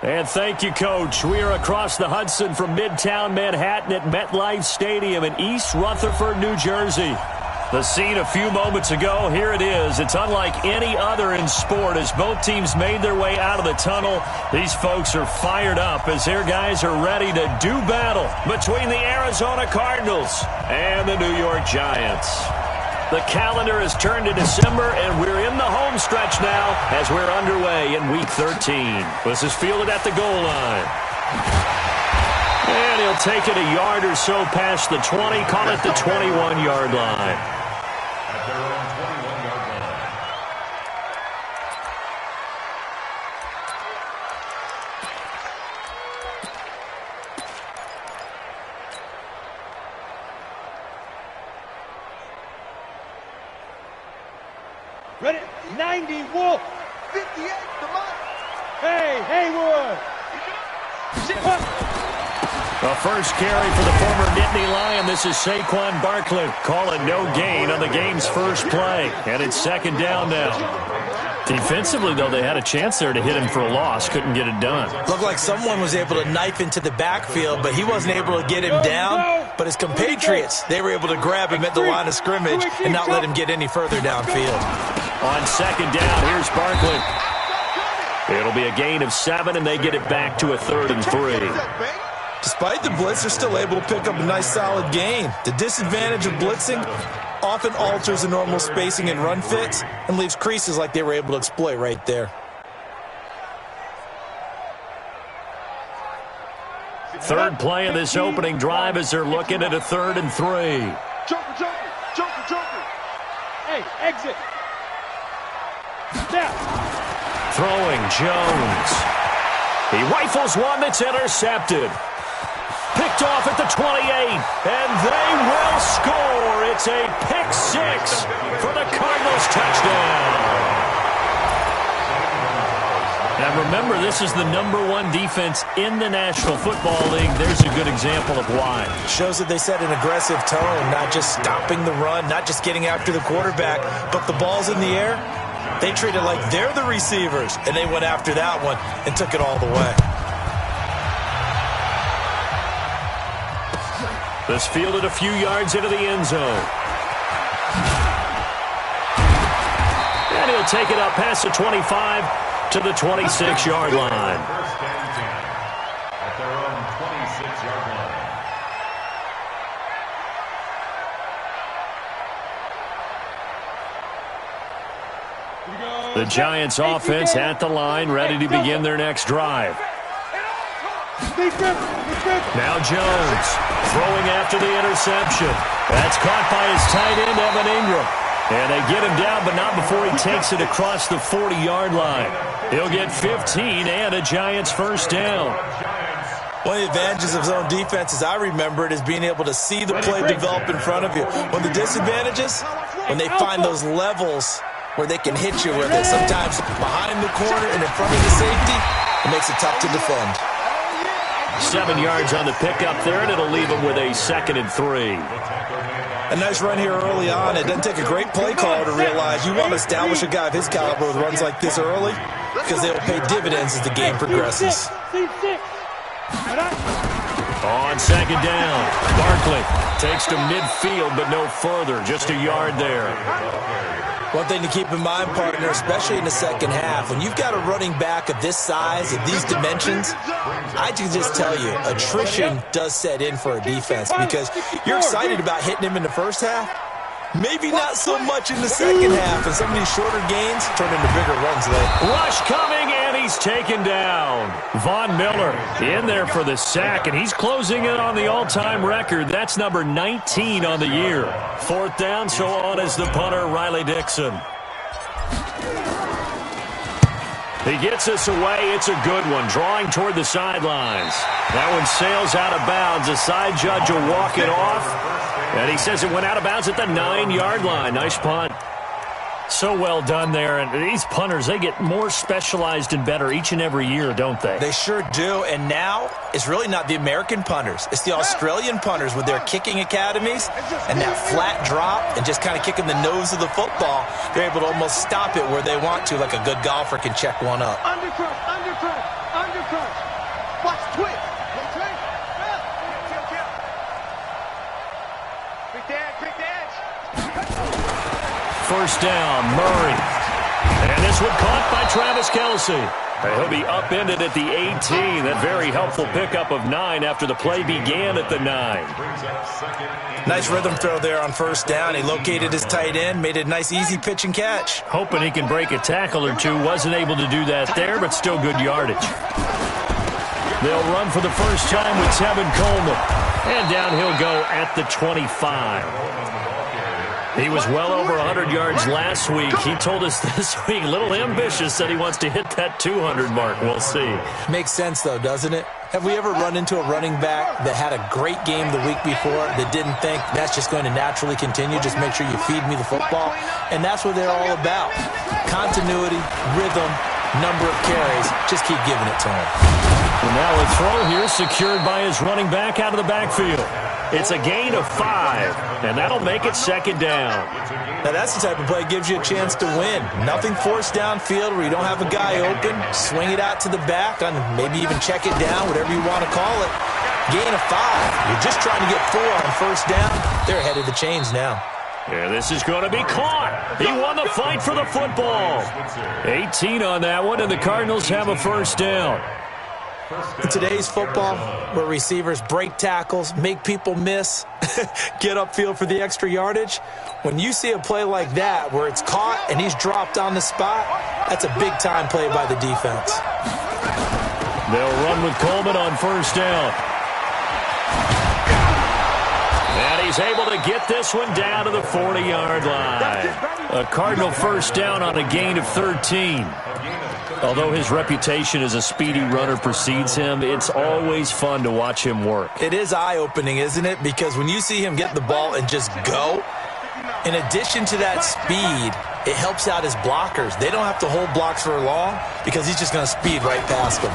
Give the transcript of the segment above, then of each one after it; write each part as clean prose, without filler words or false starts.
And thank you, Coach. We are across the Hudson from Midtown Manhattan at MetLife Stadium in East Rutherford, New Jersey. The scene a few moments ago, here it is. It's unlike any other in sport as both teams made their way out of the tunnel. These folks are fired up as their guys are ready to do battle between the Arizona Cardinals and the New York Giants. The calendar has turned to December, and we're in the home stretch now as we're underway in Week 13. This is fielded at the goal line. And he'll take it a yard or so past the 20, call it the 21-yard line. At their own 21-yard line. Ready? 90, Wolf. 58, come on. Hey, Haywood. A first carry for the former Nittany Lion. This is Saquon Barkley. Calling no gain on the game's first play. And it's second down now. Defensively, though, they had a chance there to hit him for a loss. Couldn't get it done. Looked like someone was able to knife into the backfield, but he wasn't able to get him down. But his compatriots, they were able to grab him at the line of scrimmage and not let him get any further downfield. On second down, here's Barkley. It'll be a gain of 7, and they get it back to a 3rd and 3. Despite the blitz, they're still able to pick up a nice solid gain. The disadvantage of blitzing often alters the normal spacing and run fits and leaves creases like they were able to exploit right there. Third play of this opening drive as they're looking at a 3rd and 3. Joker. Hey, exit. Step. Throwing Jones. He rifles one that's intercepted. Picked off at the 28, and they will score. It's a pick 6 for the Cardinals touchdown. Now remember, this is the #1 defense in the National Football League. There's a good example of why. Shows that they set an aggressive tone, not just stopping the run, not just getting after the quarterback, but the ball's in the air. They treat it like they're the receivers, and they went after that one and took it all the way. This fielded a few yards into the end zone. And he'll take it up past the 25 to the 26-yard line. First down 10 at their own 26-yard line. The Giants offense at the line, ready to begin their next drive. Now Jones throwing after the interception. That's caught by his tight end, Evan Ingram. And they get him down, but not before he takes it across the 40-yard line. He'll get 15 and a Giants first down. One of the advantages of zone defense, as I remember it, is being able to see the play develop in front of you. One of the disadvantages, when they find those levels where they can hit you with it, sometimes behind the corner and in front of the safety, it makes it tough to defend. 7 yards on the pickup there, and it'll leave him with a 2nd and 3. A nice run here early on. It doesn't take a great play caller to realize you want to establish a guy of his caliber with runs like this early because they will pay dividends as the game progresses. On second down, Barkley takes to midfield, but no further, just a yard there. One thing to keep in mind, partner, especially in the second half, when you've got a running back of this size, of these dimensions, I can just tell you, attrition does set in for a defense because you're excited about hitting him in the first half, maybe not so much in the second half, and some of these shorter gains turn into bigger runs late. Rush coming, and he's taken down. Von Miller in there for the sack, and he's closing in on the all-time record. That's number 19 on the year. 4th down, so on is the punter, Riley Dixon. He gets us away. It's a good one, drawing toward the sidelines. That one sails out of bounds. The side judge will walk it off, and he says it went out of bounds at the 9-yard line. Nice punt. So well done there, and these punters, they get more specialized and better each and every year, don't they? They sure do, and now it's really not the American punters. It's the Australian punters with their kicking academies and that flat drop and just kind of kicking the nose of the football. They're able to almost stop it where they want to, like a good golfer can check one up. Undercut. first down. Murray. And this one caught by Travis Kelce. He'll be upended at the 18. That very helpful pickup of 9 after the play began at the 9. Nice rhythm throw there on first down. He located his tight end, made a nice easy pitch and catch. Hoping he can break a tackle or two. Wasn't able to do that there, but still good yardage. They'll run for the first time with Tevin Coleman. And down he'll go at the 25. He was well over 100 yards last week. He told us this week, a little ambitious, said he wants to hit that 200 mark. We'll see. Makes sense, though, doesn't it? Have we ever run into a running back that had a great game the week before that didn't think that's just going to naturally continue? Just make sure you feed me the football. And that's what they're all about. Continuity, rhythm, number of carries. Just keep giving it to him. And now a throw here secured by his running back out of the backfield. It's a gain of 5, and that'll make it second down. Now that's the type of play that gives you a chance to win. Nothing forced downfield where you don't have a guy open. Swing it out to the back, and maybe even check it down, whatever you want to call it. Gain of 5. You're just trying to get 4 on first down. They're ahead of the chains now. Yeah, this is going to be caught. He won the fight for the football. 18 on that one, and the Cardinals have a first down. In today's football, where receivers break tackles, make people miss, get upfield for the extra yardage, when you see a play like that where it's caught and he's dropped on the spot, that's a big-time play by the defense. They'll run with Coleman on first down. And he's able to get this one down to the 40-yard line. A Cardinal first down on a gain of 13. Although his reputation as a speedy runner precedes him, it's always fun to watch him work. It is eye-opening, isn't it? Because when you see him get the ball and just go, in addition to that speed, it helps out his blockers. They don't have to hold blocks for long because he's just going to speed right past them.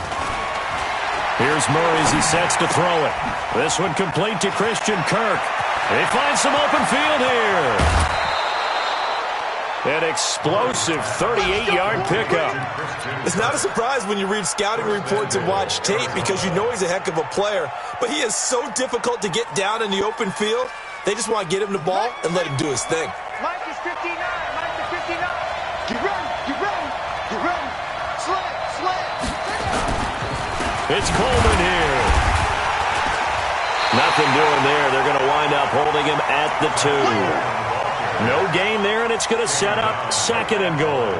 Here's Murray as he sets to throw it. This one complete to Christian Kirk. They find some open field here. An explosive 38-yard pickup. It's not a surprise when you read scouting reports and watch tape because you know he's a heck of a player. But he is so difficult to get down in the open field. They just want to get him the ball and let him do his thing. Mike is 59. Mike is 59. Get ready. Get ready. Get ready. Slam. Slam. It's Coleman here. Nothing doing there. They're going to wind up holding him at the 2. No gain there, and it's going to set up second and goal.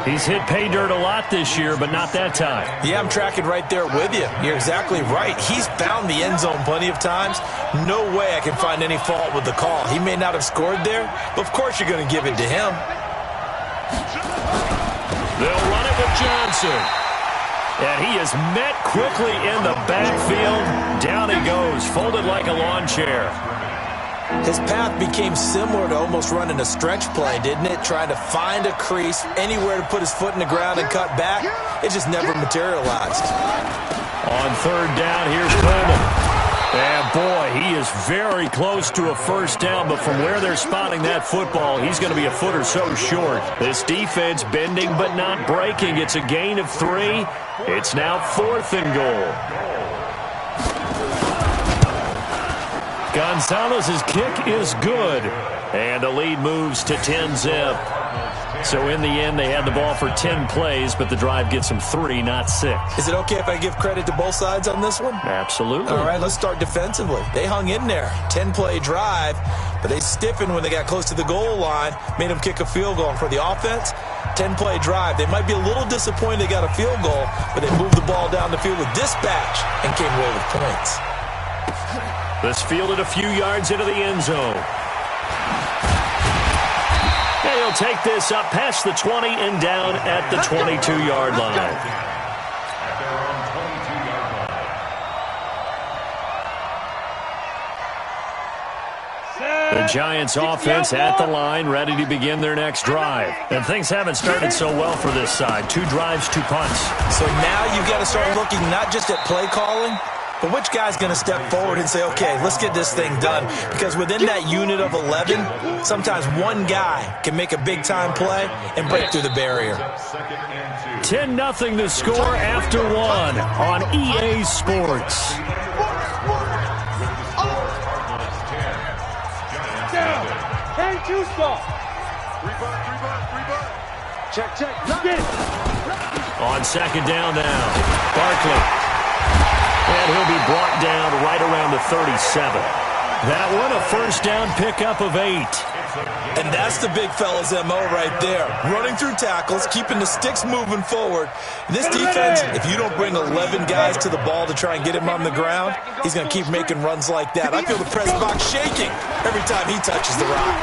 He's hit pay dirt a lot this year, but not that time. Yeah, I'm tracking right there with you. You're exactly right. He's found the end zone plenty of times. No way I can find any fault with the call. He may not have scored there, but of course you're going to give it to him. They'll run it with Johnson. And he is met quickly in the backfield. Down he goes, folded like a lawn chair. His path became similar to almost running a stretch play, didn't it? Trying to find a crease, anywhere to put his foot in the ground and cut back. It just never materialized. On third down, here's Coleman. And boy, he is very close to a first down, but from where they're spotting that football, he's going to be a foot or so short. This defense bending but not breaking. It's a gain of 3. It's now 4th and goal. Gonzalez's kick is good, and the lead moves to 10-zip. So in the end, they had the ball for 10 plays, but the drive gets them 3, not 6. Is it okay if I give credit to both sides on this one? Absolutely. All right, let's start defensively. They hung in there. 10-play drive, but they stiffened when they got close to the goal line, made them kick a field goal. And for the offense, 10-play drive. They might be a little disappointed they got a field goal, but they moved the ball down the field with dispatch and came away with points. This fielded a few yards into the end zone. And he'll take this up past the 20 and down at the 22-yard line. The Giants offense at the line, ready to begin their next drive. And things haven't started so well for this side. 2 drives, 2 punts. So now you've got to start looking not just at play calling, but which guy's going to step forward and say, okay, let's get this thing done? Because within that unit of 11, sometimes one guy can make a big-time play and break through the barrier. 10-0 the score after 1 on EA Sports. Down. Hey, two stop. Check, check. Get it. On second down now, Barkley. And he'll be brought down right around the 37. That one, a first down pickup of 8. And that's the big fella's MO right there. Running through tackles, keeping the sticks moving forward. This defense, if you don't bring 11 guys to the ball to try and get him on the ground, he's going to keep making runs like that. I feel the press box shaking every time he touches the rock.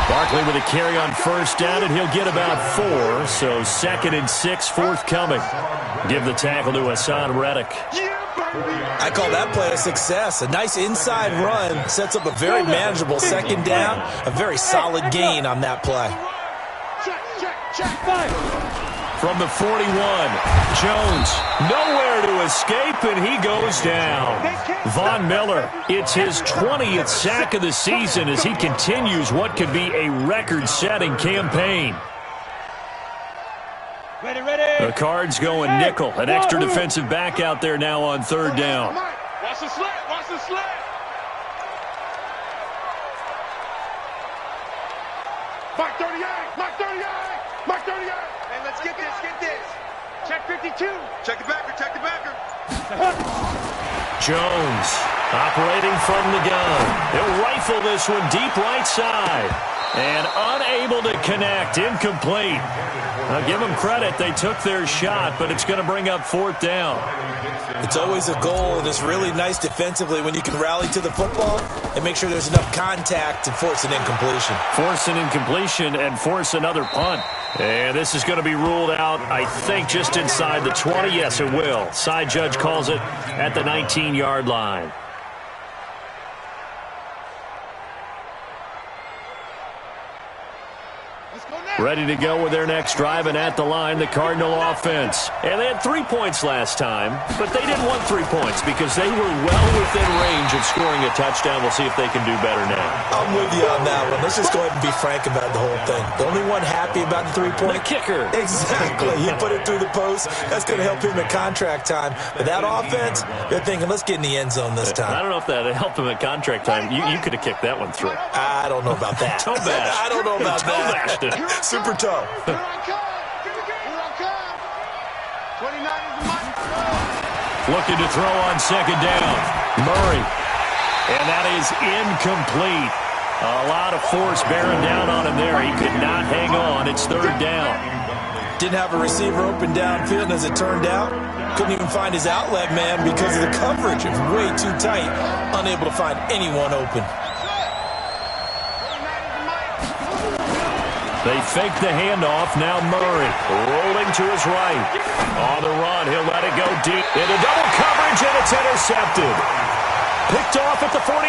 Barkley with a carry on first down, and he'll get about 4. So 2nd and 6 forthcoming. Give the tackle to Hassan Reddick. I call that play a success. A nice inside run sets up a very manageable second down. A very solid gain on that play. From the 41, Jones nowhere to escape, and he goes down. Von Miller, it's his 20th sack of the season as he continues what could be a record-setting campaign. The Cards going nickel. An extra defensive back out there now on 3rd down. Watch the slant. Watch the slant. Mark 38. Mark 38. Mark 38. Hey, let's get this. Get this. Check 52. Check the backer. Check the backer. Jones operating from the gun. He'll rifle this one deep right side. And unable to connect. Incomplete. Now give them credit. They took their shot, but it's going to bring up 4th down. It's always a goal, and it's really nice defensively when you can rally to the football and make sure there's enough contact to force an incompletion. Force an incompletion and force another punt. And this is going to be ruled out, I think, just inside the 20. Yes, it will. Side judge calls it at the 19-yard line. Ready to go with their next drive, and at the line, the Cardinal offense. And they had 3 points last time, but they didn't want 3 points because they were well within range of scoring a touchdown. We'll see if they can do better now. I'm with you on that one. Let's just go ahead and be frank about the whole thing. The only one happy about the 3-point? The kicker. Exactly. He put it through the post. That's going to help him at contract time. But that offense, they're thinking, let's get in the end zone this time. I don't know if that helped him at contract time. You could have kicked that one through. I don't know about that. Toe bash. I don't know about Toe that. bashed it. Super toe. Here I come. 29 is the mic. Looking to throw on second down. Murray. And that is incomplete. A lot of force bearing down on him there. He could not hang on. It's 3rd down. Didn't have a receiver open downfield, and as it turned out, couldn't even find his outlet man because of the coverage. It was way too tight. Unable to find anyone open. They fake the handoff. Now Murray rolling to his right. On the run, he'll let it go deep into double coverage, and it's intercepted. Picked off at the 49.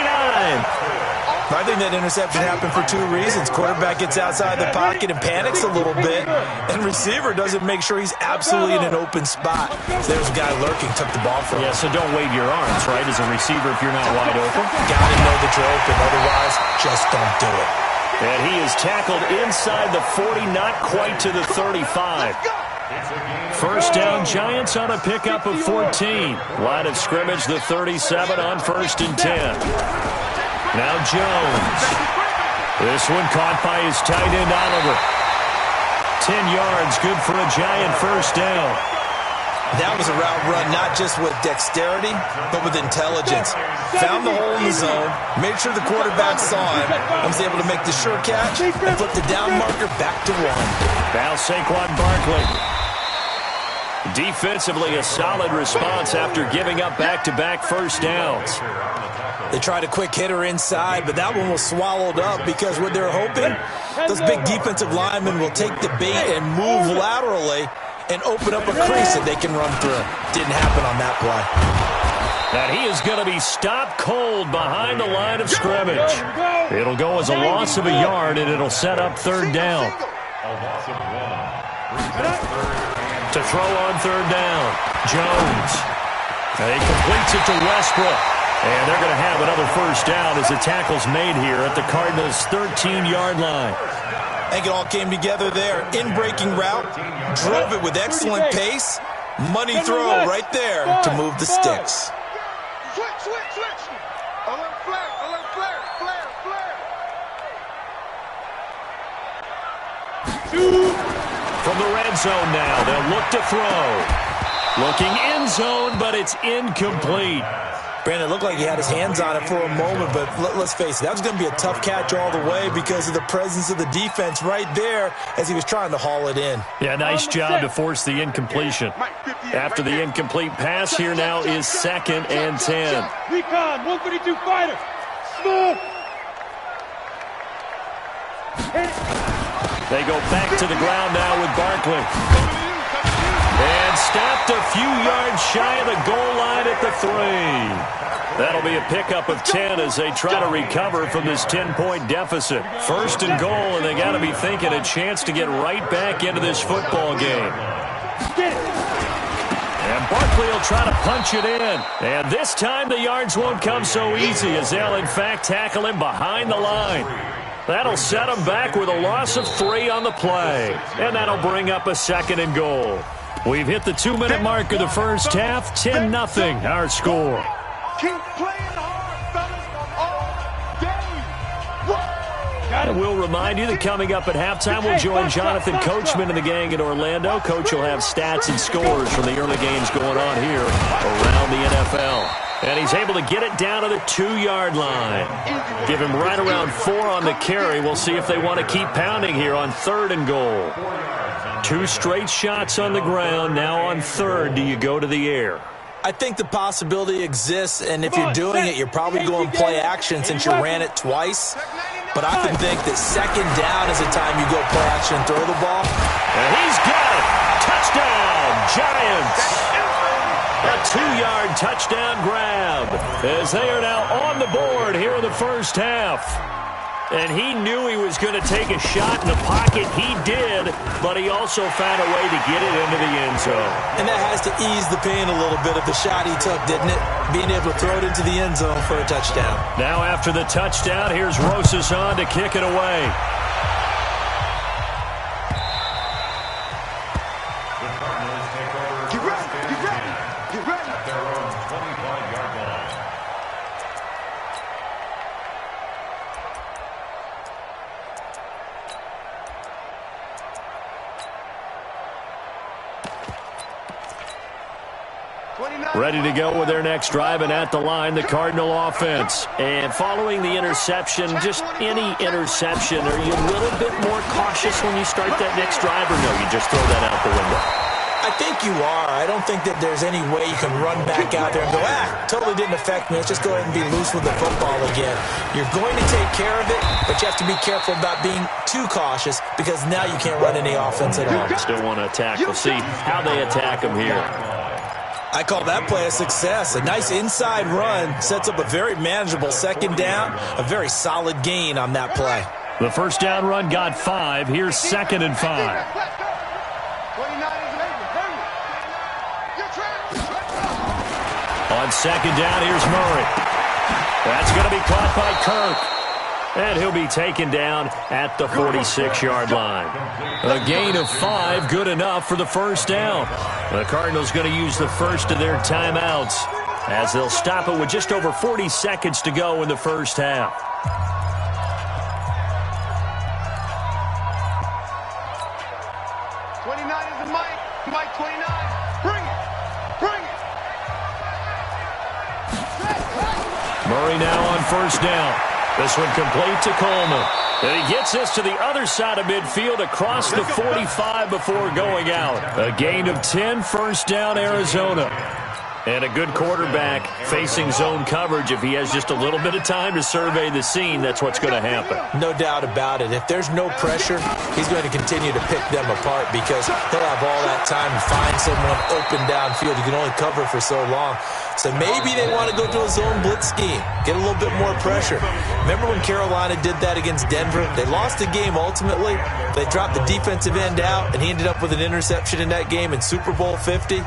I think that interception happened for 2 reasons. Quarterback gets outside the pocket and panics a little bit, and receiver doesn't make sure he's absolutely in an open spot. So there's a guy lurking, took the ball from him. Yeah, so don't wave your arms, right, as a receiver if you're not wide open. Gotta know that you're open, otherwise just don't do it. And he is tackled inside the 40, not quite to the 35. First down, Giants on a pickup of 14. Line of scrimmage, the 37 on 1st and 10. Now Jones. This one caught by his tight end, Oliver. 10 yards, good for a Giant first down. That was a route run not just with dexterity, but with intelligence. Found the hole in the zone, made sure the quarterback saw him, and was able to make the sure catch and flip the down marker back to 1. Now Saquon Barkley. Defensively, a solid response after giving up back-to-back first downs. They tried a quick hitter inside, but that one was swallowed up because what they're hoping, those big defensive linemen will take the bait and move laterally and open up a crease that they can run through. Didn't happen on that play. And he is going to be stopped cold behind the line of scrimmage. It'll go as a loss of a yard, and it'll set up 3rd down. To throw on 3rd down, Jones. He completes it to Westbrook. And they're going to have another first down as the tackle's made here at the Cardinals' 13-yard line. I think it all came together there. In-breaking route, drove it with excellent pace. Money throw right there to move the sticks. Switch. Alert flare. From the red zone now, they'll look to throw. Looking end zone, but it's incomplete. Brandon, it looked like he had his hands on it for a moment, but let's face it, that was going to be a tough catch all the way because of the presence of the defense right there as he was trying to haul it in. Yeah, nice job to force the incompletion. After the incomplete pass, here now is 2nd and 10. Recon, 132 fighter. Smooth. They go back to the ground now with Barkley. And stopped a few yards shy of the goal line at the 3. That'll be a pickup of 10 as they try to recover from this 10-point deficit. 1st and goal, and they got to be thinking a chance to get right back into this football game. And Barkley will try to punch it in. And this time the yards won't come so easy as they'll, in fact, tackle him behind the line. That'll set him back with a loss of 3 on the play. And that'll bring up a 2nd and goal. We've hit the 2-minute mark of the first half. 10-0 our score. Keep playing hard, fellas, all day. And we'll remind you that coming up at halftime, we'll join Jonathan Coachman and the gang in Orlando. Coach will have stats and scores from the early games going on here around the NFL. And he's able to get it down to the 2-yard line. Give him right around 4 on the carry. We'll see if they want to keep pounding here on 3rd and goal. 2 straight shots on the ground. Now on 3rd, do you go to the air? I think the possibility exists, and if you're doing it, you're probably going play action since you ran it twice. But I can think that 2nd down is the time you go play action and throw the ball. And he's got it. Touchdown, Giants. A 2-yard touchdown grab as they are now on the board here in the first half. And he knew he was going to take a shot in the pocket. He did, but he also found a way to get it into the end zone. And that has to ease the pain a little bit of the shot he took, didn't it? Being able to throw it into the end zone for a touchdown. Now after the touchdown, here's Rosas on to kick it away. Ready to go with their next drive, and at the line, the Cardinal offense. And following the interception, just any interception, are you a little bit more cautious when you start that next drive, or no, you just throw that out the window? I think you are. I don't think that there's any way you can run back out there and go, totally didn't affect me. Let's just go ahead and be loose with the football again. You're going to take care of it, but you have to be careful about being too cautious because now you can't run any offense at all. Still want to attack. We'll see how they attack him here. I call that play a success. A nice inside run sets up a very manageable 2nd down, a very solid gain on that play. The first down run got 5. Here's 2nd and 5. On 2nd down, here's Murray. That's going to be caught by Kirk. And he'll be taken down at the 46-yard line. A gain of 5, good enough for the first down. The Cardinals going to use the first of their timeouts as they'll stop it with just over 40 seconds to go in the first half. Mike 29. Bring it. Bring it. Murray now on first down. This one complete to Coleman. And he gets this to the other side of midfield across the 45 before going out. A gain of 10, first down, Arizona. And a good quarterback facing zone coverage. If he has just a little bit of time to survey the scene, that's what's going to happen. No doubt about it. If there's no pressure, he's going to continue to pick them apart because he'll have all that time to find someone open downfield. You can only cover for so long. So maybe they want to go to a zone blitz scheme, get a little bit more pressure. Remember when Carolina did that against Denver? They lost the game ultimately. They dropped the defensive end out, and he ended up with an interception in that game in Super Bowl 50.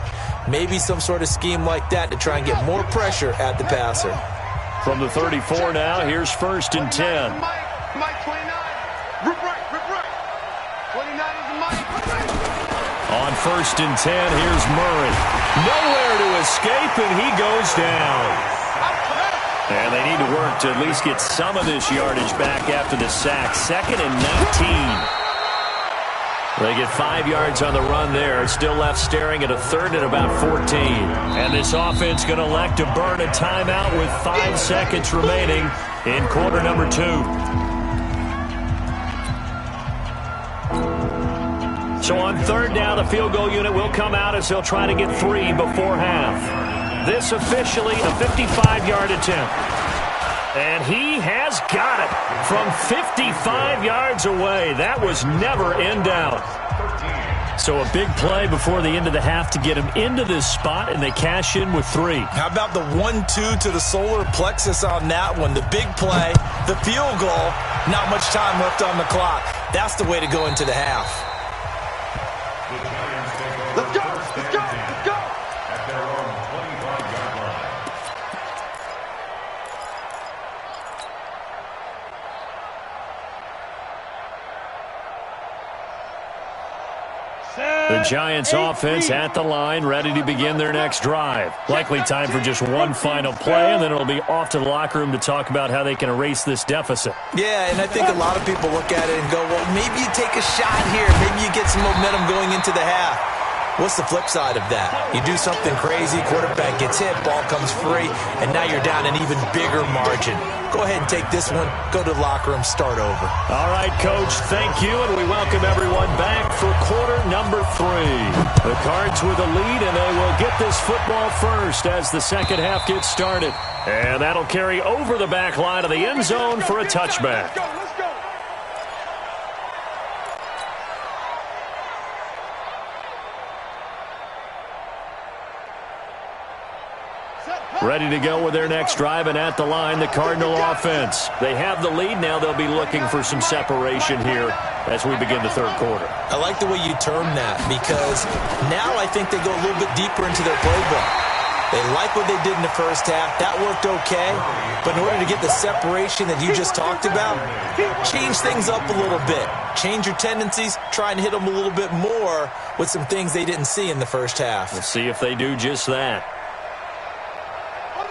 Maybe some sort of scheme like that to try and get more pressure at the passer. From the 34 now, here's first and 10. Mike 29. Rip right. 29 is Mike. On first and 10, here's Murray. Nowhere to escape, and he goes down. And they need to work to at least get some of this yardage back after the sack. Second and 19. They get 5 yards on the run there. Still left staring at a third and about 14. And this offense going to elect to burn a timeout with 5 seconds remaining in quarter number 2. So on third down, the field goal unit will come out as they'll try to get 3 before half. This officially a 55-yard attempt. And he has got it from 55 yards away. That was never in doubt. So a big play before the end of the half to get him into this spot, and they cash in with 3. How about the 1-2 to the solar plexus on that one? The big play, the field goal, not much time left on the clock. That's the way to go into the half. Let's go, let's go, let's go. At their own 25-yard line. The Giants offense at the line, ready to begin their next drive. Likely time for just one final play, and then it'll be off to the locker room to talk about how they can erase this deficit. Yeah, and I think a lot of people look at it and go, well, maybe you take a shot here. Maybe you get some momentum going into the half. What's the flip side of that? You do something crazy, quarterback gets hit, ball comes free, and now you're down an even bigger margin. Go ahead and take this one, go to the locker room, start over. All right, Coach, thank you, and we welcome everyone back for quarter number 3. The Cards with a lead, and they will get this football first as the second half gets started. And that'll carry over the back line of the end zone for a touchback. Let's go. Ready to go with their next drive, and at the line, the Cardinal offense. They have the lead. Now they'll be looking for some separation here as we begin the third quarter. I like the way you term that, because now I think they go a little bit deeper into their playbook. They like what they did in the first half. That worked okay. But in order to get the separation that you just talked about, change things up a little bit. Change your tendencies. Try and hit them a little bit more with some things they didn't see in the first half. Let's see if they do just that.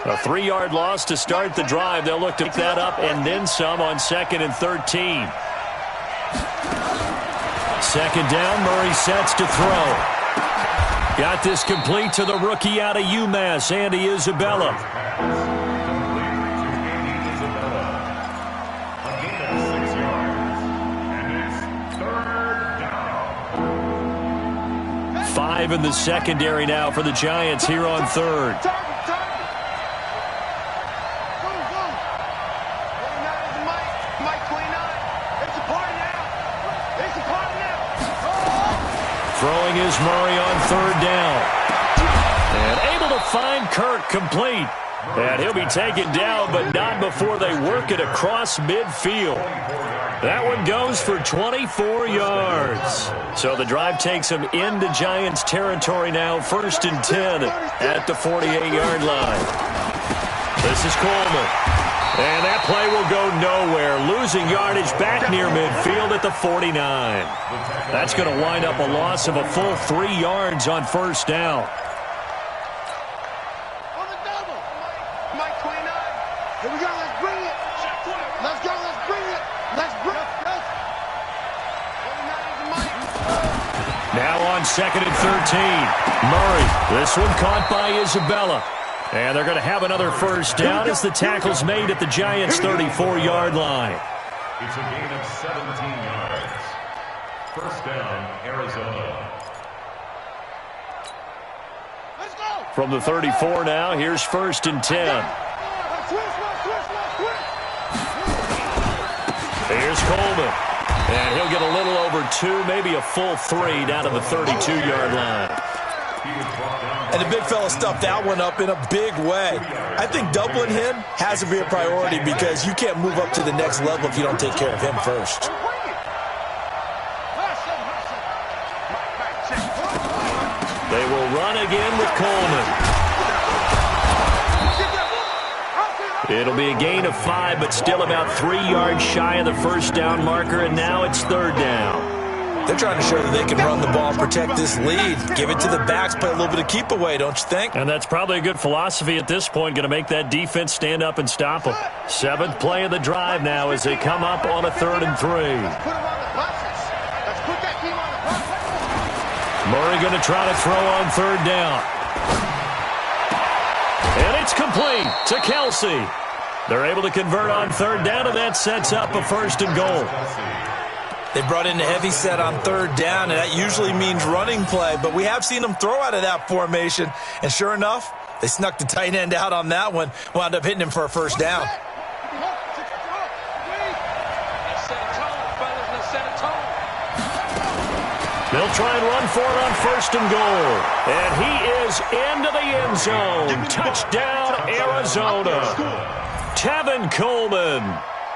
A 3-yard loss to start the drive. They'll look to pick that up and then some on 2nd and 13. Second down, Murray sets to throw. Got this complete to the rookie out of UMass, Andy Isabella. A gain of 6 yards. And it's third down. 5 in the secondary now for the Giants here on third. Throwing is Murray on third down. And able to find Kirk complete. And he'll be taken down, but not before they work it across midfield. That one goes for 24 yards. So the drive takes him into Giants territory now, 1st and 10 at the 48-yard line. This is Coleman. And that play will go nowhere. Losing yardage back near midfield at the 49. That's going to wind up a loss of a full 3 yards on first down. On the double. Mike 29. Here we go. Let's bring it. Let's go. Let's bring it. Let's bring it. 29 is Mike. Now on 2nd and 13. Murray. This one caught by Isabella. And they're going to have another first down as the tackle's made at the Giants' 34-yard line. It's a gain of 17 yards. First down, Arizona. Let's go. From the 34 now, here's 1st and 10. Here's Coleman. And he'll get a little over 2, maybe a full 3 down to the 32-yard line. And the big fella stuffed that one up in a big way. I think doubling him has to be a priority because you can't move up to the next level if you don't take care of him first. They will run again with Coleman. It'll be a gain of 5, but still about 3 yards shy of the first down marker, and now it's third down. They're trying to show that they can run the ball, protect this lead, give it to the backs, play a little bit of keep away, don't you think? And that's probably a good philosophy at this point, going to make that defense stand up and stop them. 7th play of the drive now as they come up on a 3rd and 3. Let's put them on the buses. Let's put that team on the buses. Murray going to try to throw on third down. And it's complete to Kelsey. They're able to convert on third down, and that sets up a 1st and goal. They brought in a heavy set on third down, and that usually means running play, but we have seen them throw out of that formation, and sure enough, they snuck the tight end out on that one, wound up hitting him for a 1st down. They'll try and run for it on 1st and goal. And he is into the end zone. Touchdown, Arizona. Tevin Coleman,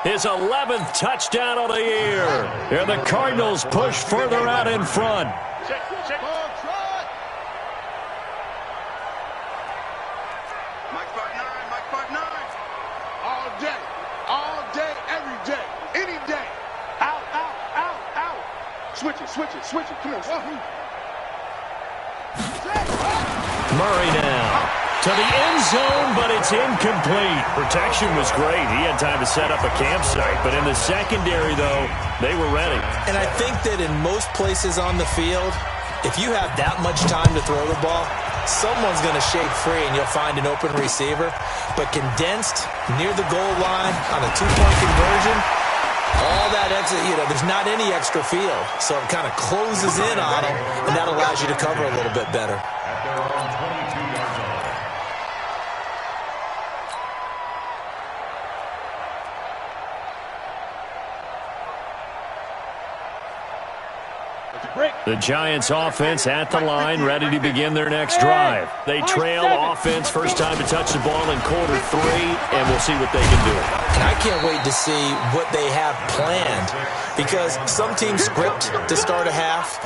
his 11th touchdown of the year. And the Cardinals push further out in front. Switch it. Come on. Murray now to the end zone, but it's incomplete. Protection was great. He had time to set up a campsite, but in the secondary, though, they were ready. And I think that in most places on the field, if you have that much time to throw the ball, someone's going to shake free and you'll find an open receiver. But condensed near the goal line on a 2-point conversion, all that extra, there's not any extra field. So it kind of closes in on them, and that allows you to cover a little bit better. At their own 22-yard line. The Giants offense at the line, ready to begin their next drive. They trail offense, first time to touch the ball in quarter 3, and we'll see what they can do. And I can't wait to see what they have planned, because some teams script to start a half.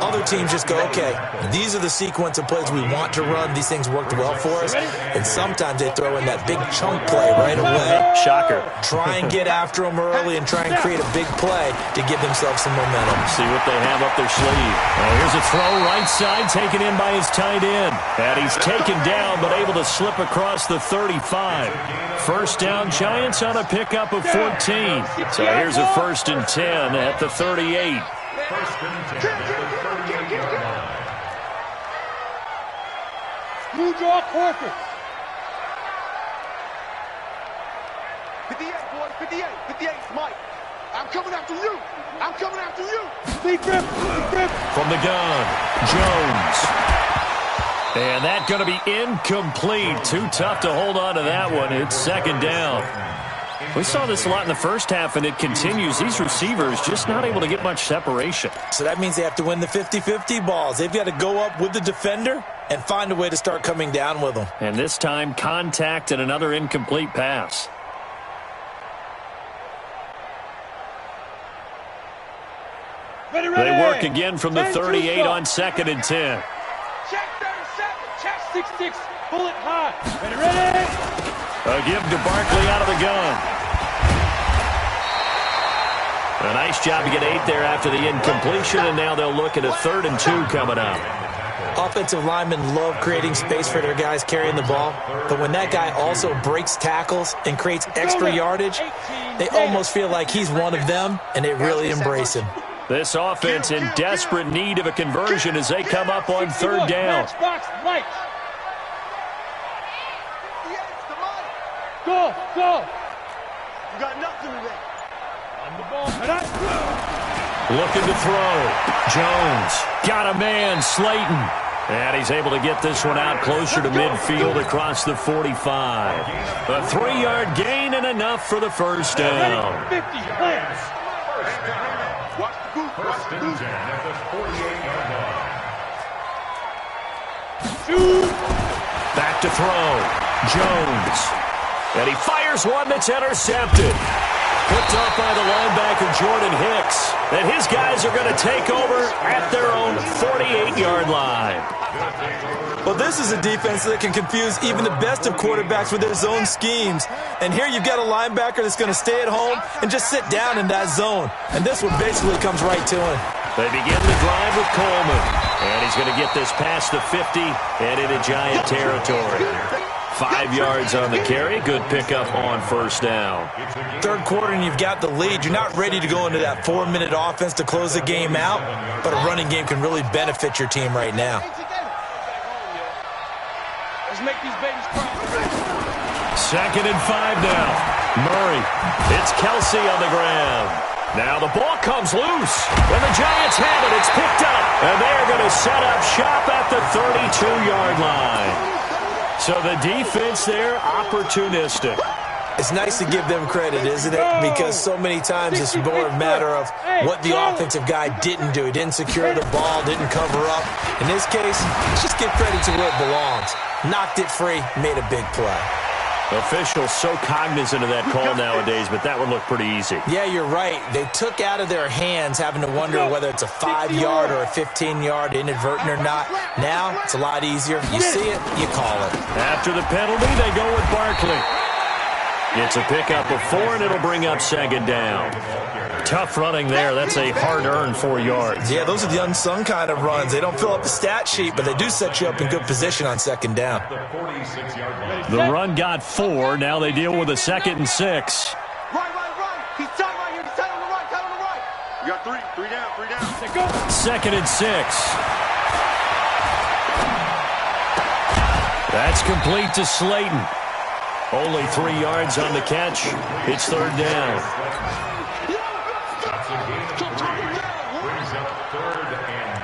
Other teams just go, okay, these are the sequence of plays we want to run. These things worked well for us. And sometimes they throw in that big chunk play right away. Shocker. Try and get after them early and try and create a big play to give themselves some momentum. See what they have up their sleeve. Here's a throw right side taken in by his tight end. And he's taken down but able to slip across the 35. First down, Giants on a pickup of 14. So here's a 1st and 10 at the 38. First and 10 at the 38-yard line. Blue draw quarters. 58, boys, 58, 58, Mike. I'm coming after you. I'm coming after you. Deep grip. From the gun, Jones. And that going to be incomplete. Too tough to hold on to that one. It's 2nd down. We saw this a lot in the first half, and it continues. These receivers just not able to get much separation. So that means they have to win the 50-50 balls. They've got to go up with the defender and find a way to start coming down with them. And this time, contact and another incomplete pass. Ready. They work again from the 38 on 2nd and 10. Check 37, check 66, bullet high. Ready. A give to Barkley out of the gun. A nice job to get 8 there after the incompletion, and now they'll look at a 3rd and 2 coming up. Offensive linemen love creating space for their guys carrying the ball, but when that guy also breaks tackles and creates extra yardage, they almost feel like he's one of them, and they really embrace him. This offense in desperate need of a conversion as they come up on 3rd down. Go. You got nothing today. On the ball. Looking to throw. Jones got a man, Slayton. And he's able to get this one out closer to midfield across the 45. A 3-yard gain and enough for the 1st down. 50 plants. First and 10 at the 48-yard line. Back to throw. Jones. And he fires one that's intercepted. Picked off by the linebacker, Jordan Hicks. And his guys are going to take over at their own 48-yard line. Well, this is a defense that can confuse even the best of quarterbacks with their zone schemes. And here you've got a linebacker that's going to stay at home and just sit down in that zone. And this one basically comes right to him. They begin the drive with Coleman. And he's going to get this past the 50 and into Giant territory. 5 yards on the carry. Good pickup on first down. Third quarter and you've got the lead. You're not ready to go into that 4-minute offense to close the game out, but a running game can really benefit your team right now. Let's make these babies cry. 2nd and 5 now. Murray. It's Kelsey on the ground. Now the ball comes loose. And the Giants have it. It's picked up. And they're going to set up shop at the 32-yard line. So the defense there, opportunistic. It's nice to give them credit, isn't it? Because so many times it's more a matter of what the offensive guy didn't do. He didn't secure the ball, didn't cover up. In this case, let's just give credit to where it belongs. Knocked it free, made a big play. Officials so cognizant of that call nowadays, but that would look pretty easy. Yeah, you're right. They took out of their hands having to wonder whether it's a 5-yard or a 15-yard inadvertent or not. Now, it's a lot easier. You see it, you call it. After the penalty, they go with Barkley. It's a pickup of 4, and it'll bring up 2nd down. Tough running there. That's a hard-earned 4 yards. Yeah, those are the unsung kind of runs. They don't fill up the stat sheet, but they do set you up in good position on 2nd down. The run got 4. Now they deal with a 2nd and 6. Right. He's tight right here. He's tight on the right. Tight on the right. We got 3 down. 3 down. Let's go. 2nd and 6. That's complete to Slayton. Only 3 yards on the catch. It's 3rd down. That's a gain of 3. Brings up 3rd and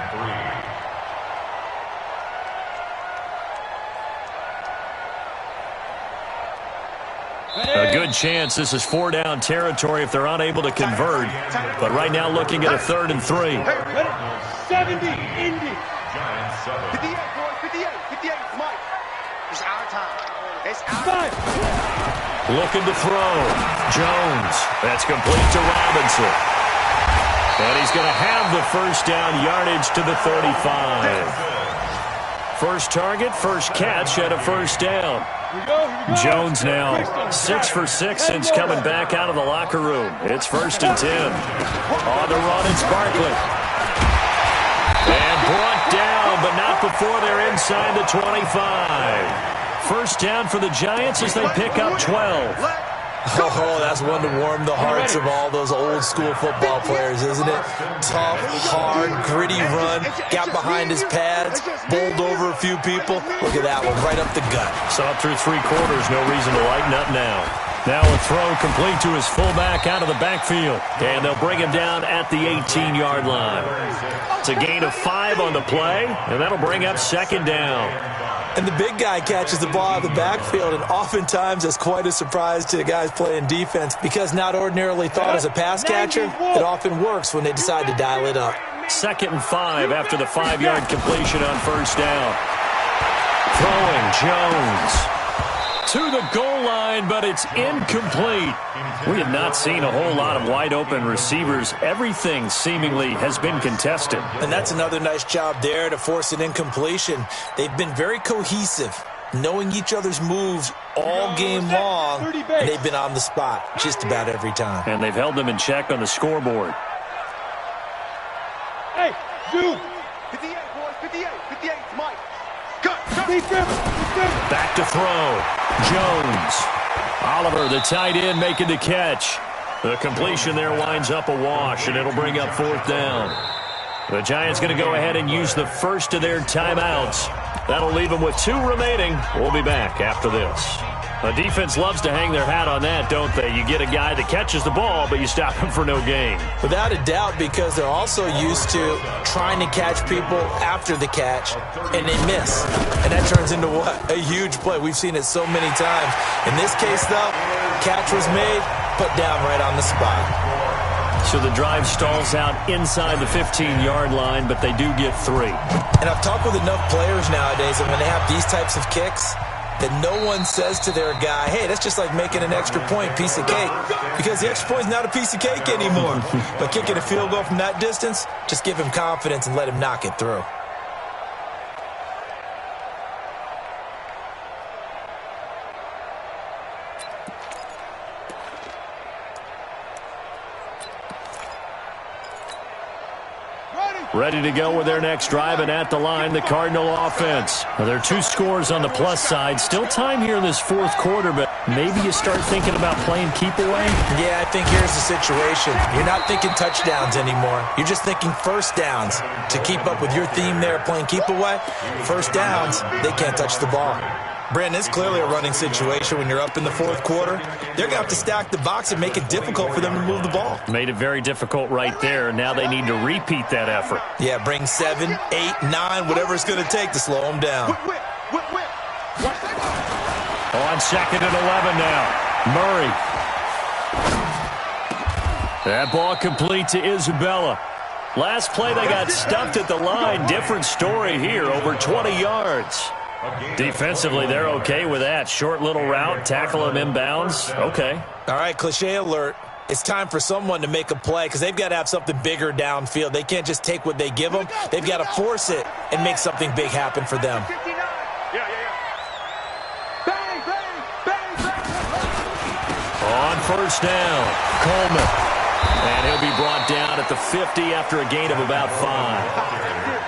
3. A good chance this is 4-down territory if they're unable to convert. But right now looking at a 3rd and 3. 70, Indy. Giants 7. 58, boys. 58, Mike. It's our time. It's our time. Looking to throw. Jones. That's complete to Robinson. And he's going to have the first down yardage to the 35. First target, first catch at a first down. Jones now 6 for 6 since coming back out of the locker room. It's 1st and 10. On the run, it's Barkley. And brought down, but not before they're inside the 25. First down for the Giants as they pick up 12. Oh, that's one to warm the hearts of all those old-school football players, isn't it? Tough, hard, gritty run, got behind his pads, bowled over a few people. Look at that one, right up the gut. Saw it through 3 quarters, no reason to lighten up now. Now a throw complete to his fullback out of the backfield. And they'll bring him down at the 18-yard line. It's a gain of 5 on the play, and that'll bring up 2nd down. And the big guy catches the ball out of the backfield, and oftentimes that's quite a surprise to the guys playing defense because not ordinarily thought as a pass catcher, it often works when they decide to dial it up. 2nd and 5 after the 5-yard completion on first down. Throwing Jones to the goal line, but it's incomplete. We have not seen a whole lot of wide-open receivers. Everything seemingly has been contested. And that's another nice job there to force an incompletion. They've been very cohesive, knowing each other's moves all game long, and they've been on the spot just about every time. And they've held them in check on the scoreboard. Hey, dude. 58, boys. 58, Mike. Cut. Back to throw. Jones. Oliver, the tight end, making the catch. The completion there winds up a wash, and it'll bring up 4th down. The Giants going to go ahead and use the first of their timeouts. That'll leave them with 2 remaining. We'll be back after this. The defense loves to hang their hat on that, don't they? You get a guy that catches the ball, but you stop him for no gain. Without a doubt, because they're also used to trying to catch people after the catch, and they miss. And that turns into what? A huge play. We've seen it so many times. In this case, though, catch was made, put down right on the spot. So the drive stalls out inside the 15-yard line, but they do get 3. And I've talked with enough players nowadays that when they have these types of kicks, that no one says to their guy, hey, that's just like making an extra point, piece of cake. Because the extra point's not a piece of cake anymore. But kicking a field goal from that distance, just give him confidence and let him knock it through. Ready. ready to go with their next drive, and at the line, the Cardinal offense. Now, there are 2 scores on the plus side. Still time here in this fourth quarter, but maybe you start thinking about playing keep away? Yeah, I think here's the situation. You're not thinking touchdowns anymore. You're just thinking first downs. To keep up with your theme there, playing keep away, first downs, they can't touch the ball. Brandon, it's clearly a running situation when you're up in the fourth quarter. They're going to have to stack the box and make it difficult for them to move the ball. Made it very difficult right there. Now they need to repeat that effort. Yeah, bring 7, 8, 9, whatever it's going to take to slow them down. On 2nd and 11 now. Murray. That ball complete to Isabella. Last play, they got stuffed at the line. Different story here, over 20 yards. Defensively, they're okay with that. Short little route, tackle him inbounds. Okay. All right, cliche alert. It's time for someone to make a play because they've got to have something bigger downfield. They can't just take what they give them. They've got to force it and make something big happen for them. On first down, Coleman. And he'll be brought down at the 50 after a gain of about 5.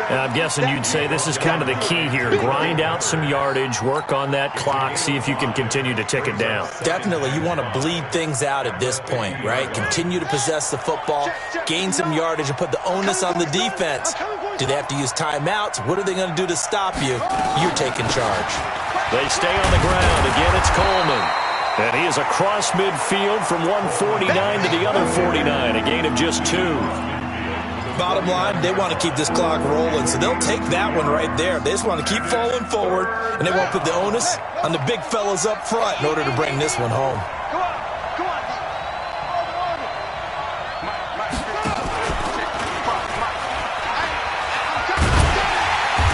And I'm guessing you'd say this is kind of the key here. Grind out some yardage, work on that clock, see if you can continue to tick it down. Definitely. You want to bleed things out at this point, right? Continue to possess the football, gain some yardage, and put the onus on the defense. Do they have to use timeouts? What are they going to do to stop you? You're taking charge. They stay on the ground. Again, it's Coleman. And he is across midfield from 149 to the other 49, a gain of just 2. Bottom line, they want to keep this clock rolling, so they'll take that one right there. They just want to keep falling forward, and they won't put the onus on the big fellas up front in order to bring this one home.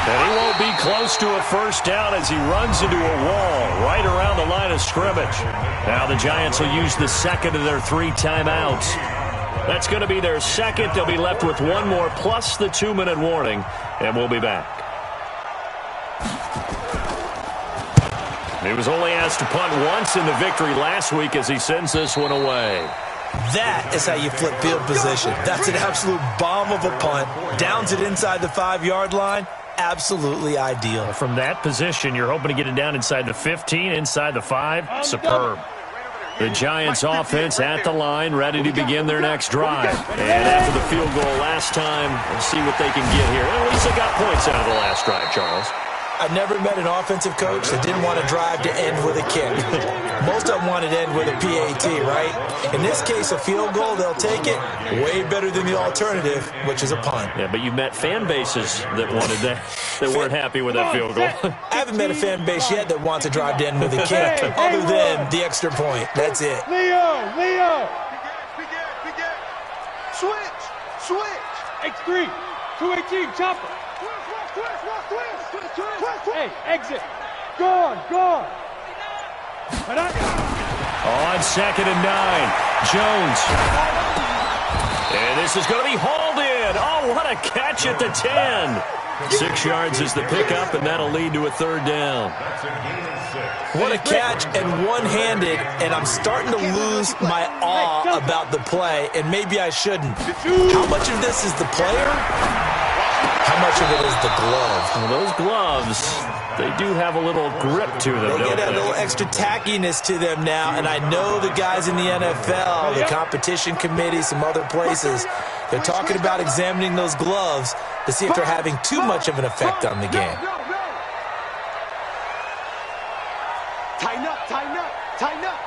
And he won't be close to a first down as he runs into a wall right around the line of scrimmage. Now the Giants will use the second of their 3 timeouts. That's going to be their second. They'll be left with 1 more plus the 2-minute warning, and we'll be back. He was only asked to punt once in the victory last week as he sends this one away. That is how you flip field position. That's an absolute bomb of a punt. Downs it inside the 5-yard line. Absolutely ideal. From that position, you're hoping to get it down inside the 15, inside the 5. Superb. The Giants offense at the line, ready to begin their next drive. And after the field goal last time, let's see what they can get here. At least they got points out of the last drive, Charles. I've never met an offensive coach that didn't want to drive to end with a kick. Most of them wanted to end with a PAT, right? In this case, a field goal, they'll take it. Way better than the alternative, which is a punt. Yeah, but you've met fan bases that wanted that, that weren't happy with that field goal. I haven't met a fan base yet that wants to drive to end with a kick, other than the extra point. That's it. Leo! Switch! X3, 218, chopper. Hey, exit. Gone. On 2nd and 9, Jones. And this is going to be hauled in. Oh, what a catch at the 10. 6 yards is the pickup, and that'll lead to a 3rd down. What a catch, and one-handed, and I'm starting to lose my awe about the play, and maybe I shouldn't. How much of this is the player? How much of it is the glove? Well, those gloves, they do have a little grip to them, They get a little extra tackiness to them now, and I know the guys in the NFL, the competition committee, some other places, they're talking about examining those gloves to see if they're having too much of an effect on the game. Tighten up.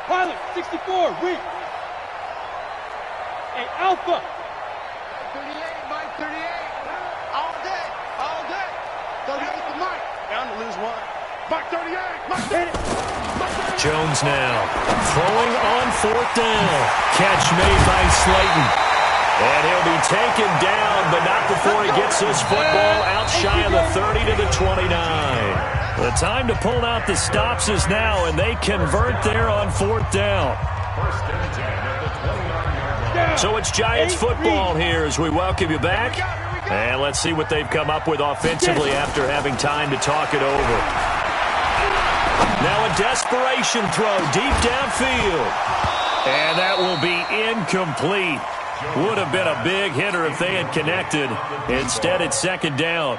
Pilot, 64, weak. Hey, Alpha. 38. All day. 38 to Mike. Down to lose 1. Mike 38. Jones now throwing on 4th down. Catch made by Slayton. And he'll be taken down, but not before he gets this football out shy of the 30 to the 29. The time to pull out the stops is now, and they convert there on 4th down. So it's Giants football here as we welcome you back. And let's see what they've come up with offensively after having time to talk it over. Now a desperation throw deep downfield. And that will be incomplete. Would have been a big hitter if they had connected. Instead, it's second down.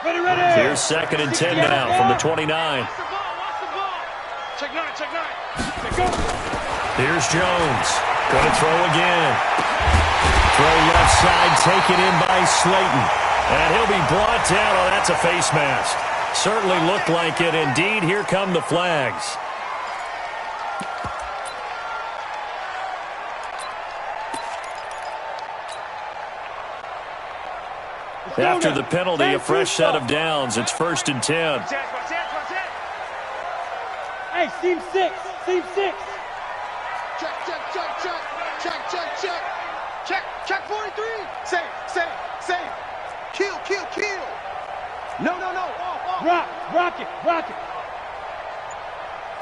Ready, ready. Here's 2nd and 10 now from the 29. Check nine, check nine. Go. Here's Jones. Going to throw again. Throw left side, taken in by Slayton. And he'll be brought down. Oh, that's a face mask. Certainly looked like it. Indeed, here come the flags. After the penalty, a fresh set of downs. It's 1st and 10. Hey, seam 6. Seam 6. Check, check, check, check. Check, check, check. Check, check 43. Save, save, save. Kill, kill, kill. No, no, no. Off. Rock it.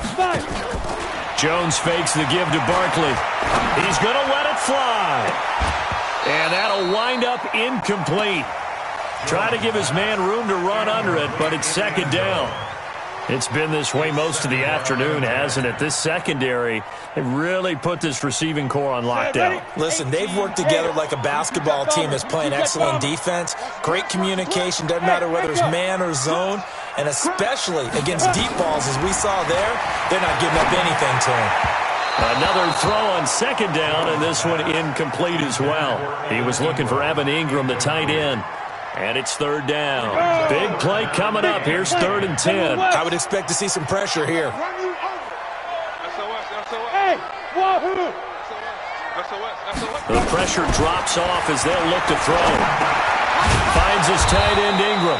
5. Jones fakes the give to Barkley. He's going to let it fly. And that'll wind up incomplete. Try to give his man room to run under it, but it's 2nd down. It's been this way most of the afternoon, hasn't it? This secondary, they really put this receiving core on lockdown. Listen, they've worked together like a basketball team that's playing excellent defense. Great communication, doesn't matter whether it's man or zone. And especially against deep balls, as we saw there, they're not giving up anything to him. Another throw on 2nd down, and this one incomplete as well. He was looking for Evan Ingram, the tight end. And it's 3rd down. Big play coming up. Here's 3rd and 10. I would expect to see some pressure here. Hey, wahoo. The pressure drops off as they'll look to throw. Finds his tight end Ingram.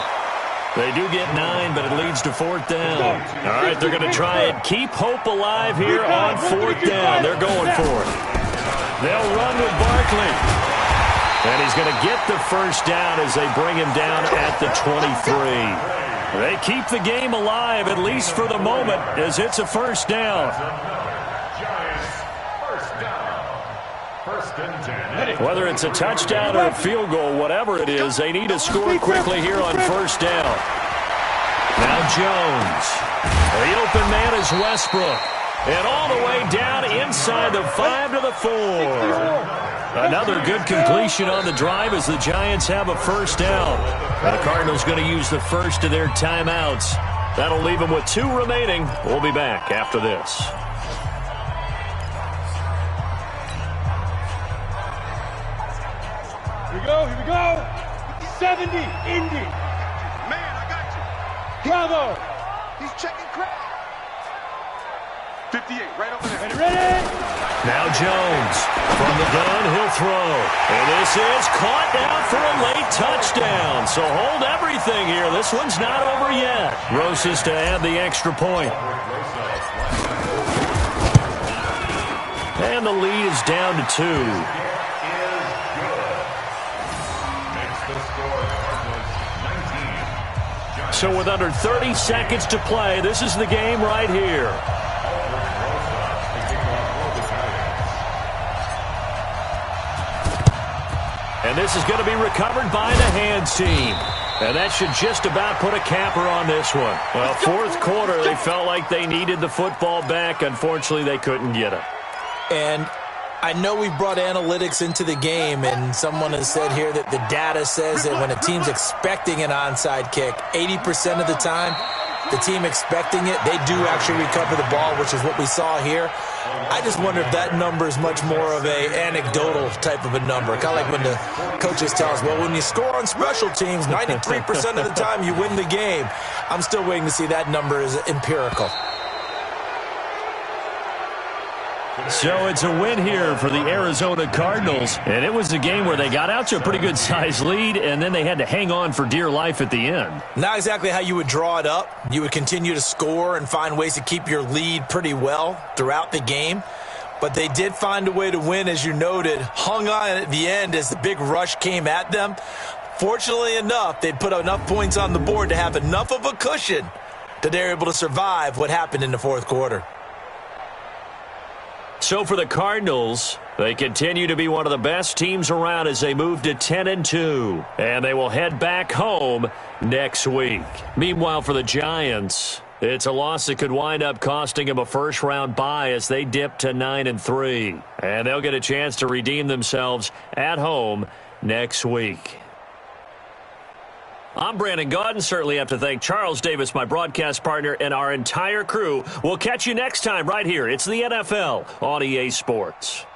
They do get 9, but it leads to 4th down. All right, they're going to try and keep hope alive here on 4th down. They're going for it. They'll run with Barkley. And he's going to get the 1st down as they bring him down at the 23. They keep the game alive, at least for the moment, as it's a 1st down. Whether it's a touchdown or a field goal, whatever it is, they need to score quickly here on 1st down. Now Jones. The open man is Westbrook. And all the way down inside the 5 to the 4. Another good completion on the drive as the Giants have a 1st down. And the Cardinals going to use the first of their timeouts. That'll leave them with 2 remaining. We'll be back after this. Here we go. 70, Indy. Man, I got you. Bravo. He's checking crack. 58, right over there. Ready. Now Jones. From the gun, he'll throw. And this is caught now for a late touchdown. So hold everything here. This one's not over yet. Rosas to add the extra point. And the lead is down to 2. So with under 30 seconds to play, this is the game right here. And this is going to be recovered by the hands team. And that should just about put a capper on this one. Well, 4th quarter, they felt like they needed the football back. Unfortunately, they couldn't get it. And I know we've brought analytics into the game, and someone has said here that the data says that when a team's expecting an onside kick, 80% of the time, the team expecting it, they do actually recover the ball, which is what we saw here. I just wonder if that number is much more of a anecdotal type of a number. Kind of like when the coaches tell us, well, when you score on special teams, 93% of the time you win the game. I'm still waiting to see that number is empirical. So it's a win here for the Arizona Cardinals. And it was a game where they got out to a pretty good size lead, and then they had to hang on for dear life at the end. Not exactly how you would draw it up. You would continue to score and find ways to keep your lead pretty well throughout the game. But they did find a way to win, as you noted. Hung on at the end as the big rush came at them. Fortunately enough, they'd put enough points on the board to have enough of a cushion that they're able to survive what happened in the 4th quarter. So for the Cardinals, they continue to be one of the best teams around as they move to 10-2. And they will head back home next week. Meanwhile, for the Giants, It's a loss that could wind up costing them a first-round bye as they dip to 9-3. And they'll get a chance to redeem themselves at home next week. I'm Brandon Gaudin. Certainly have to thank Charles Davis, my broadcast partner, and our entire crew. We'll catch you next time right here. It's the NFL on EA Sports.